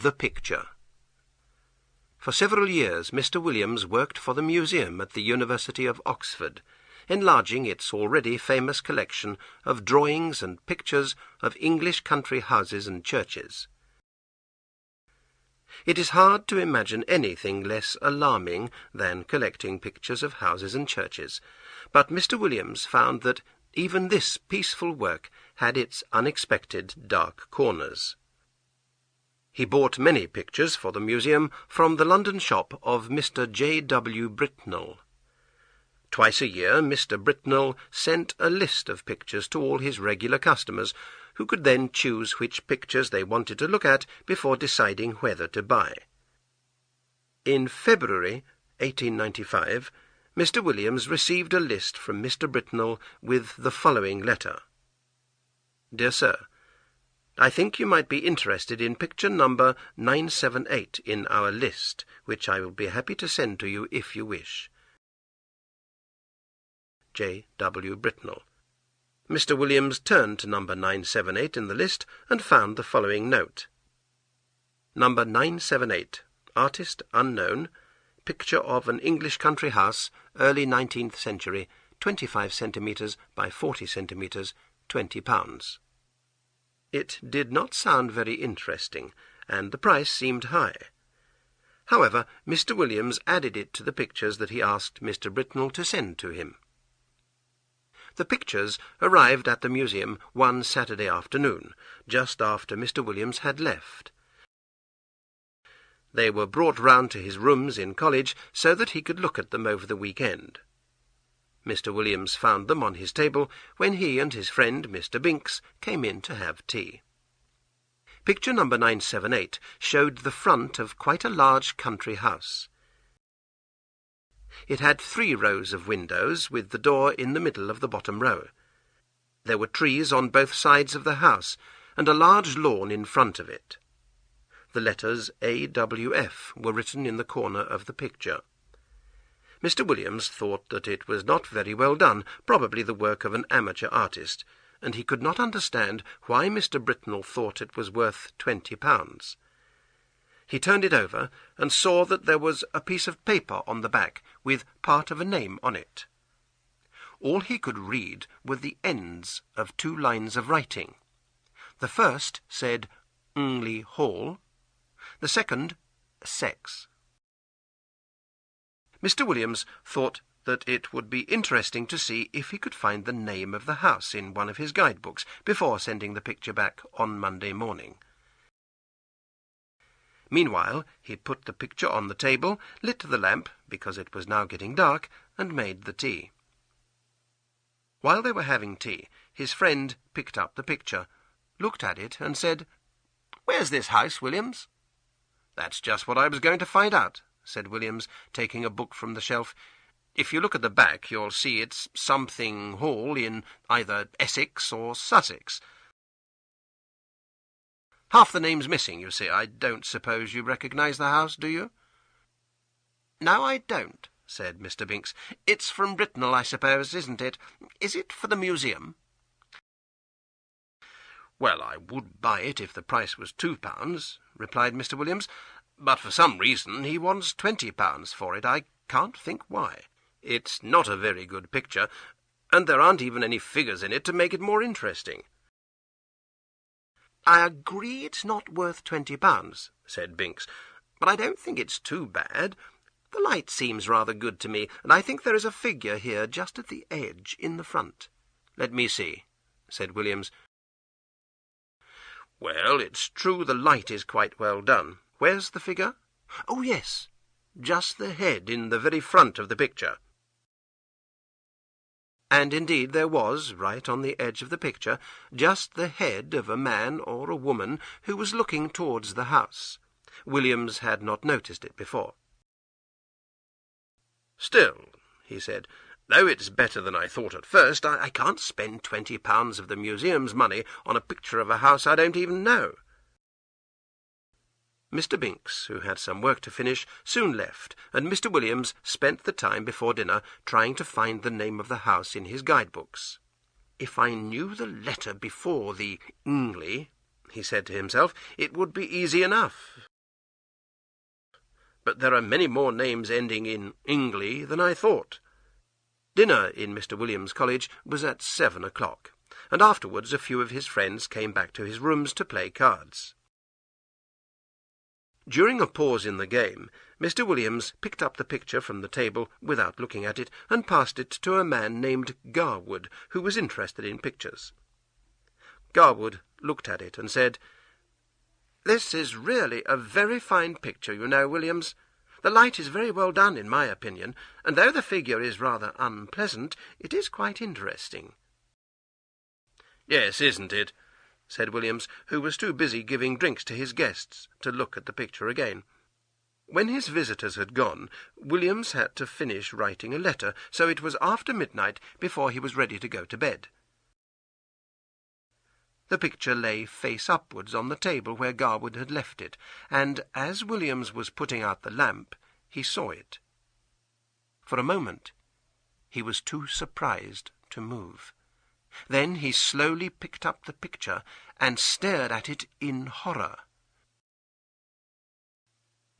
The Picture. For several years Mr. Williams worked for the museum at the University of Oxford, enlarging its already famous collection of drawings and pictures of English country houses and churches. It is hard to imagine anything less alarming than collecting pictures of houses and churches, but Mr. Williams found that even this peaceful work had its unexpected dark corners. He bought many pictures for the museum from the London shop of Mr. J. W. Britnell. Twice a year Mr. Britnell sent a list of pictures to all his regular customers, who could then choose which pictures they wanted to look at before deciding whether to buy. In February 1895, Mr. Williams received a list from Mr. Britnell with the following letter. Dear Sir, I think you might be interested in picture number 978 in our list, which I will be happy to send to you if you wish. J. W. Britnell. Mr. Williams turned to number 978 in the list and found the following note. Number 978, artist unknown, picture of an English country house, early 19th century, 25 centimetres by 40 centimetres, £20. It did not sound very interesting, and the price seemed high. However, Mr. Williams added it to the pictures that he asked Mr. Britnell to send to him. The pictures arrived at the museum one Saturday afternoon, just after Mr. Williams had left. They were brought round to his rooms in college so that he could look at them over the weekend. Mr. Williams found them on his table when he and his friend, Mr. Binks, came in to have tea. Picture number 978 showed the front of quite a large country house. It had 3 rows of windows, with the door in the middle of the bottom row. There were trees on both sides of the house, and a large lawn in front of it. The letters AWF were written in the corner of the picture. Mr. Williams thought that it was not very well done, probably the work of an amateur artist, and he could not understand why Mr. Britnell thought it was worth £20. He turned it over and saw that there was a piece of paper on the back with part of a name on it. All he could read were the ends of 2 lines of writing. The first said Ngley Hall, the second Sex. Mr. Williams thought that it would be interesting to see if he could find the name of the house in one of his guidebooks before sending the picture back on Monday morning. Meanwhile, he put the picture on the table, lit the lamp, because it was now getting dark, and made the tea. While they were having tea, his friend picked up the picture, looked at it, and said, "Where's this house, Williams?" "That's just what I was going to find out," said Williams, taking a book from the shelf. "If you look at the back, you'll see it's something Hall in either Essex or Sussex. Half the name's missing, you see. I don't suppose you recognise the house, do you?" "No, I don't," said Mr. Binks. "It's from Britnell, I suppose, isn't it? Is it for the museum?" "Well, I would buy it if the price was £2, replied Mr. Williams, "but for some reason he wants £20 for it. I can't think why. It's not a very good picture, and there aren't even any figures in it to make it more interesting." "I agree it's not worth £20, said Binks, "but I don't think it's too bad. The light seems rather good to me, and I think there is a figure here just at the edge in the front." "Let me see," said Williams. "Well, it's true the light is quite well done. Where's the figure?" "Oh, yes, just the head in the very front of the picture." And indeed there was, right on the edge of the picture, just the head of a man or a woman who was looking towards the house. Williams had not noticed it before. "Still," he said, "though it's better than I thought at first, I can't spend £20 of the museum's money on a picture of a house I don't even know." Mr. Binks, who had some work to finish, soon left, and Mr. Williams spent the time before dinner trying to find the name of the house in his guidebooks. "If I knew the letter before the Ngley," he said to himself, "it would be easy enough. but there are many more names ending in ingly than I thought. Dinner in Mr. Williams' college was at 7 o'clock, and afterwards a few of his friends came back to his rooms to play cards. During a pause in the game, Mr. Williams picked up the picture from the table without looking at it, and passed it to a man named Garwood, who was interested in pictures. Garwood looked at it and said, "This is really a very fine picture, you know, Williams. The light is very well done, in my opinion, and though the figure is rather unpleasant, it is quite interesting." "Yes, isn't it?" said Williams, who was too busy giving drinks to his guests to look at the picture again. When his visitors had gone, Williams had to finish writing a letter, so it was after midnight before he was ready to go to bed. The picture lay face upwards on the table where Garwood had left it, and as Williams was putting out the lamp, he saw it. For a moment he was too surprised to move. Then he slowly picked up the picture and stared at it in horror.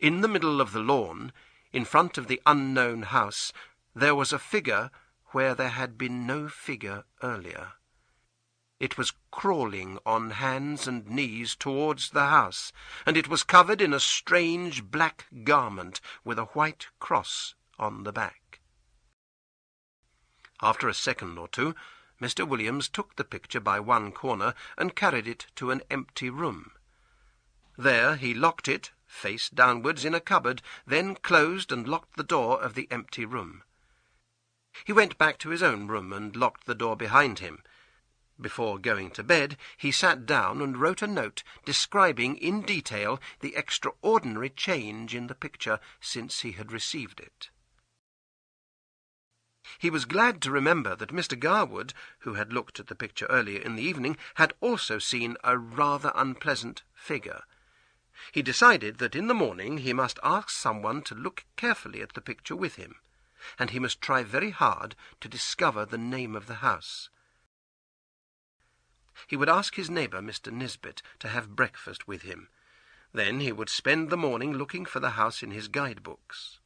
In the middle of the lawn, in front of the unknown house, there was a figure where there had been no figure earlier. It was crawling on hands and knees towards the house, and it was covered in a strange black garment with a white cross on the back. After a second or two, Mr. Williams took the picture by one corner and carried it to an empty room. There he locked it, face downwards, in a cupboard, then closed and locked the door of the empty room. He went back to his own room and locked the door behind him. Before going to bed, he sat down and wrote a note describing in detail the extraordinary change in the picture since he had received it. He was glad to remember that Mr. Garwood, who had looked at the picture earlier in the evening, had also seen a rather unpleasant figure. He decided that in the morning he must ask someone to look carefully at the picture with him, and he must try very hard to discover the name of the house. He would ask his neighbour, Mr. Nisbet, to have breakfast with him. Then he would spend the morning looking for the house in his guide-books.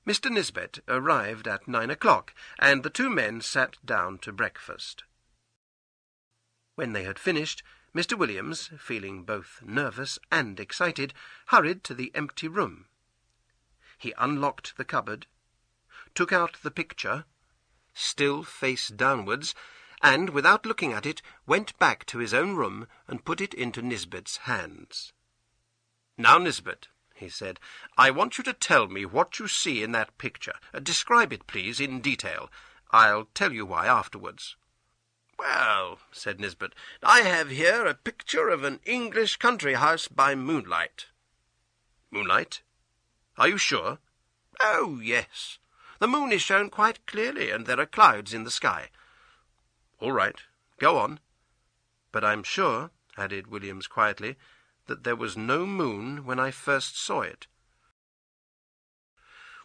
Mr. Nisbet arrived at 9 o'clock, and the two men sat down to breakfast. When they had finished, Mr. Williams, feeling both nervous and excited, hurried to the empty room. He unlocked the cupboard, took out the picture, still face downwards, and, without looking at it, went back to his own room and put it into Nisbet's hands. "Now, Nisbet," he said, "I want you to tell me what you see in that picture. Describe it, please, in detail. I'll tell you why afterwards." "Well," said Nisbet, "I have here a picture of an English country house by moonlight." "Moonlight? Are you sure?" "Oh, yes. The moon is shown quite clearly, and there are clouds in the sky." "All right, go on." "But I'm sure," added Williams quietly, "that there was no moon when I first saw it."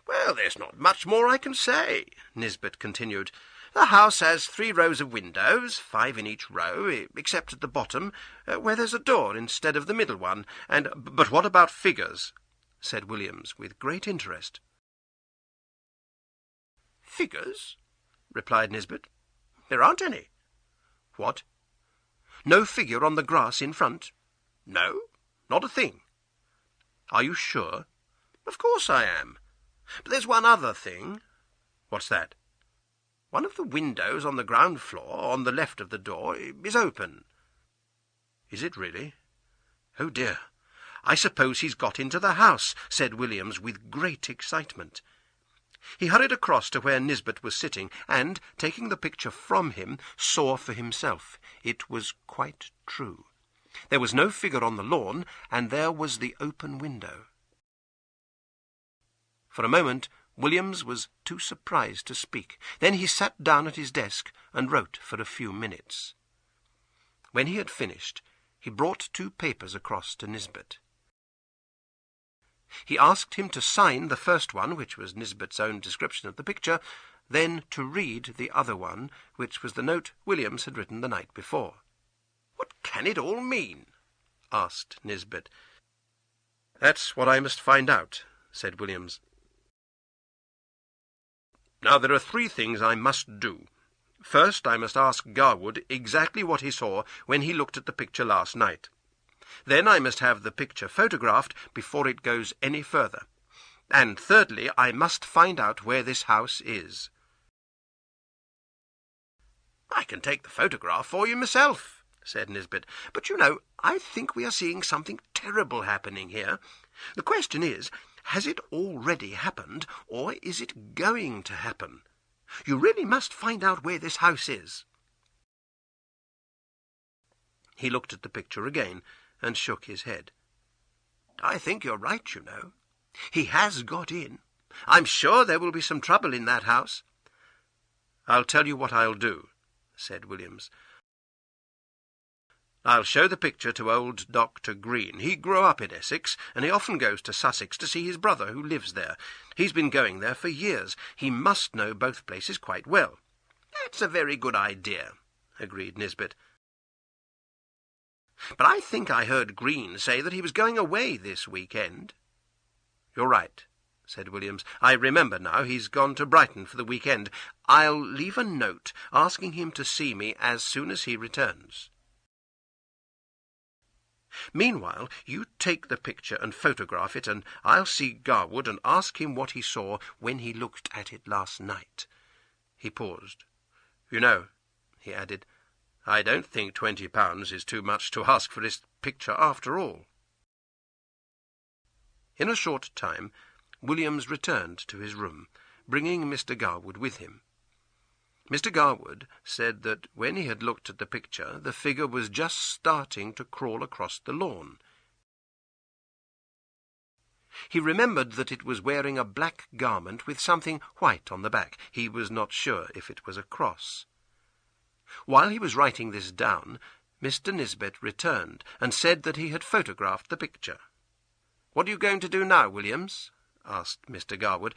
"Well, there's not much more I can say," Nisbet continued. "The house has 3 rows of windows, 5 in each row, except at the bottom, where there's a door instead of the middle one, and—" "But what about figures?" said Williams, with great interest. "Figures?" replied Nisbet. "There aren't any." "What? No figure on the grass in front?" "No, not a thing." "Are you sure?" "Of course I am. But there's one other thing." "What's that?" "One of the windows on the ground floor, on the left of the door, is open." "Is it really? Oh dear, I suppose he's got into the house," said Williams with great excitement. He hurried across to where Nisbet was sitting, and, taking the picture from him, saw for himself. It was quite true. There was no figure on the lawn, and there was the open window. For a moment Williams was too surprised to speak. Then he sat down at his desk and wrote for a few minutes. When he had finished, he brought 2 papers across to Nisbet. He asked him to sign the first one, which was Nisbet's own description of the picture, then to read the other one, which was the note Williams had written the night before. "What can it all mean?" asked Nisbet. "That's what I must find out," said Williams. "Now there are 3 things I must do. First, I must ask Garwood exactly what he saw when he looked at the picture last night. Then I must have the picture photographed before it goes any further. And thirdly, I must find out where this house is." "I can take the photograph for you myself," said Nisbet. "But, I think we are seeing something terrible happening here. The question is, has it already happened, or is it going to happen? You really must find out where this house is." He looked at the picture again and shook his head. "I think you're right, He has got in. I'm sure there will be some trouble in that house." "I'll tell you what I'll do," said Williams. "I'll show the picture to old Dr. Green. He grew up in Essex, and he often goes to Sussex to see his brother, who lives there. He's been going there for years. He must know both places quite well." "That's a very good idea," agreed Nisbet. "But I think I heard Green say that he was going away this weekend." "You're right," said Williams. "I remember now. He's gone to Brighton for the weekend. I'll leave a note asking him to see me as soon as he returns. Meanwhile, you take the picture and photograph it, and I'll see Garwood and ask him what he saw when he looked at it last night." He paused. He added, "I don't think £20 is too much to ask for this picture after all." In a short time, Williams returned to his room, bringing Mr. Garwood with him. Mr. Garwood said that when he had looked at the picture, the figure was just starting to crawl across the lawn. He remembered that it was wearing a black garment with something white on the back. He was not sure if it was a cross. While he was writing this down, Mr. Nisbet returned and said that he had photographed the picture. "What are you going to do now, Williams?" asked Mr. Garwood.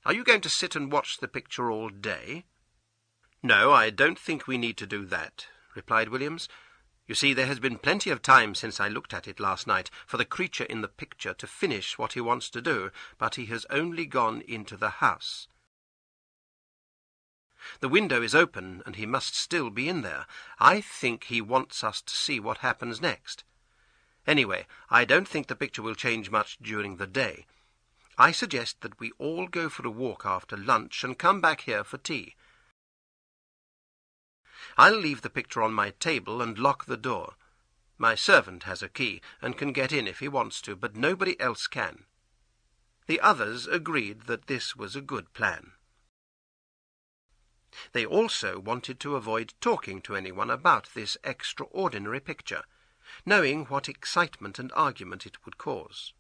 "Are you going to sit and watch the picture all day?" "No, I don't think we need to do that," replied Williams. "You see, there has been plenty of time since I looked at it last night for the creature in the picture to finish what he wants to do, but he has only gone into the house. The window is open, and he must still be in there. I think he wants us to see what happens next. Anyway, I don't think the picture will change much during the day. I suggest that we all go for a walk after lunch and come back here for tea. I'll leave the picture on my table and lock the door. My servant has a key and can get in if he wants to, but nobody else can." The others agreed that this was a good plan. They also wanted to avoid talking to anyone about this extraordinary picture, knowing what excitement and argument it would cause.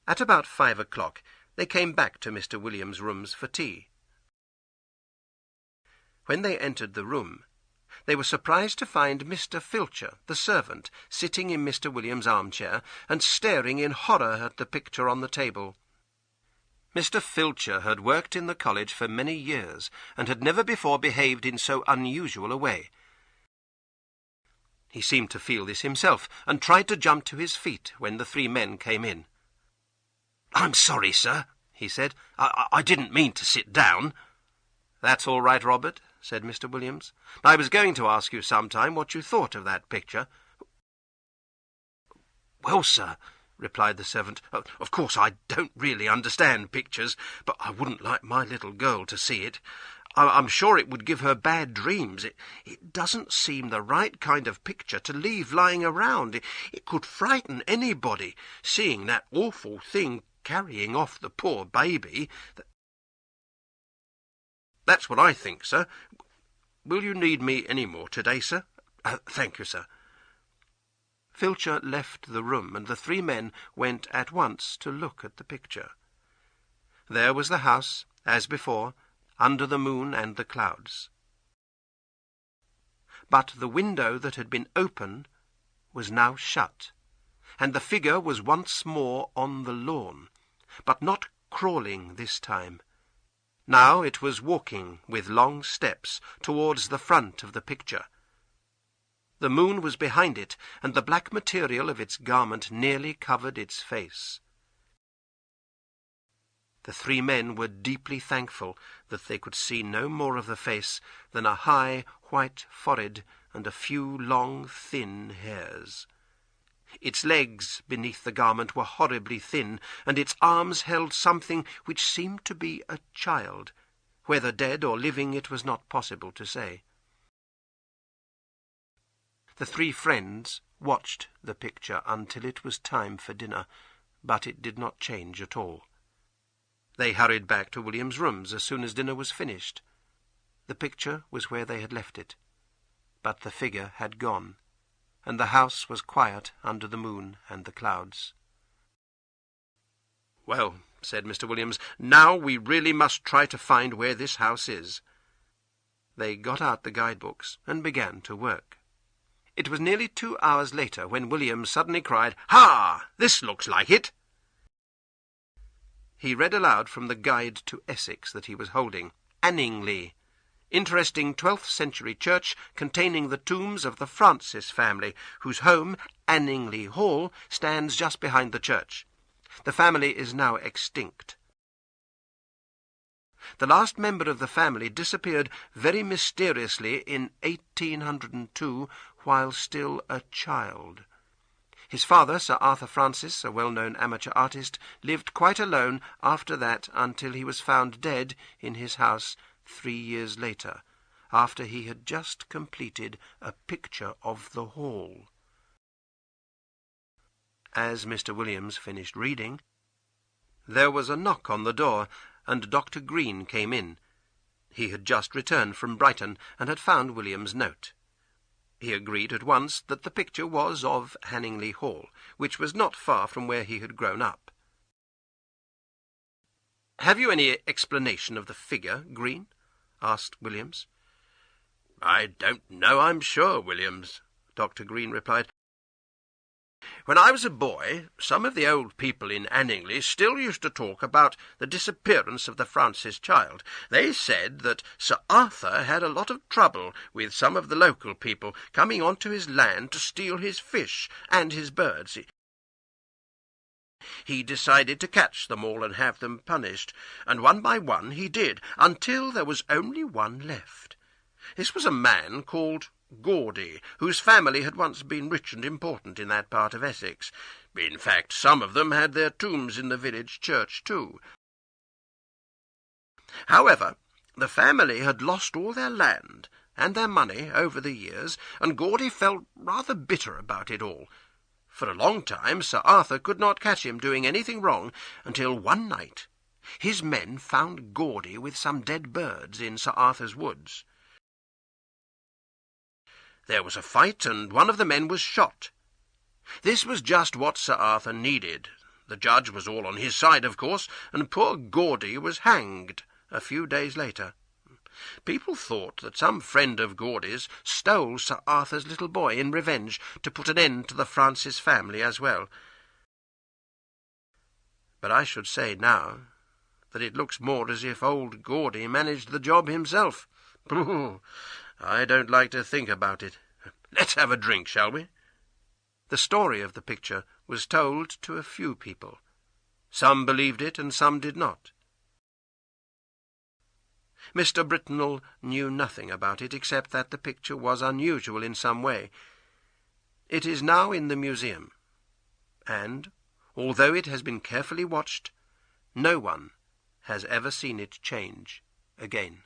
At about 5 o'clock, they came back to Mr. Williams' rooms for tea. When they entered the room, they were surprised to find Mr. Filcher, the servant, sitting in Mr. Williams' armchair and staring in horror at the picture on the table. Mr. Filcher had worked in the college for many years and had never before behaved in so unusual a way. He seemed to feel this himself and tried to jump to his feet when the 3 men came in. "I'm sorry, sir," he said. I didn't mean to sit down." "That's all right, Robert," said Mr. Williams. "I was going to ask you sometime what you thought of that picture." "Well, sir," replied the servant, "of course I don't really understand pictures, but I wouldn't like my little girl to see it. I'm sure it would give her bad dreams. It doesn't seem the right kind of picture to leave lying around. It could frighten anybody, seeing that awful thing carrying off the poor baby. That's what I think, sir. Will you need me any more today, sir?" "Thank you, sir." Filcher left the room, and the 3 men went at once to look at the picture. There was the house, as before, under the moon and the clouds. But the window that had been open was now shut, and the figure was once more on the lawn, but not crawling this time. Now it was walking with long steps towards the front of the picture. The moon was behind it, and the black material of its garment nearly covered its face. The three men were deeply thankful that they could see no more of the face than a high white forehead and a few long thin hairs. Its legs beneath the garment were horribly thin, and its arms held something which seemed to be a child. Whether dead or living it was not possible to say. The three friends watched the picture until it was time for dinner, but it did not change at all. They hurried back to William's rooms as soon as dinner was finished. The picture was where they had left it, but the figure had gone, and the house was quiet under the moon and the clouds. "Well," said Mr. Williams, "now we really must try to find where this house is." They got out the guidebooks and began to work. It was nearly 2 hours later when William suddenly cried, "Ha! This looks like it!" He read aloud from the Guide to Essex that he was holding. "Anningley. Interesting 12th century church containing the tombs of the Francis family, whose home, Anningley Hall, stands just behind the church. The family is now extinct. The last member of the family disappeared very mysteriously in 1802 while still a child. His father, Sir Arthur Francis, a well-known amateur artist, lived quite alone after that until he was found dead in his house 3 years later, after he had just completed a picture of the hall." As Mr. Williams finished reading, there was a knock on the door, and Dr. Green came in. He had just returned from Brighton, and had found William's note. He agreed at once that the picture was of Anningley Hall, which was not far from where he had grown up. "Have you any explanation of the figure, Green?" asked Williams. "I don't know, I'm sure, Williams," Dr. Green replied. "When I was a boy, some of the old people in Anningley still used to talk about the disappearance of the Francis child. They said that Sir Arthur had a lot of trouble with some of the local people coming onto his land to steal his fish and his birds. He decided to catch them all and have them punished, and one by one he did, until there was only one left. This was a man called Gawdy, whose family had once been rich and important in that part of Essex. In fact, some of them had their tombs in the village church too. However, the family had lost all their land and their money over the years, and Gawdy felt rather bitter about it all. For a long time Sir Arthur could not catch him doing anything wrong, until one night his men found Gawdy with some dead birds in Sir Arthur's woods. There was a fight, and one of the men was shot. This was just what Sir Arthur needed. The judge was all on his side, of course, and poor Gawdy was hanged a few days later. People thought that some friend of Gawdy's stole Sir Arthur's little boy in revenge to put an end to the Francis family as well. But I should say now that it looks more as if old Gawdy managed the job himself. I don't like to think about it. Let's have a drink, shall we?" The story of the picture was told to a few people. Some believed it and some did not. Mr. Britnell knew nothing about it except that the picture was unusual in some way. It is now in the museum, and, although it has been carefully watched, no one has ever seen it change again.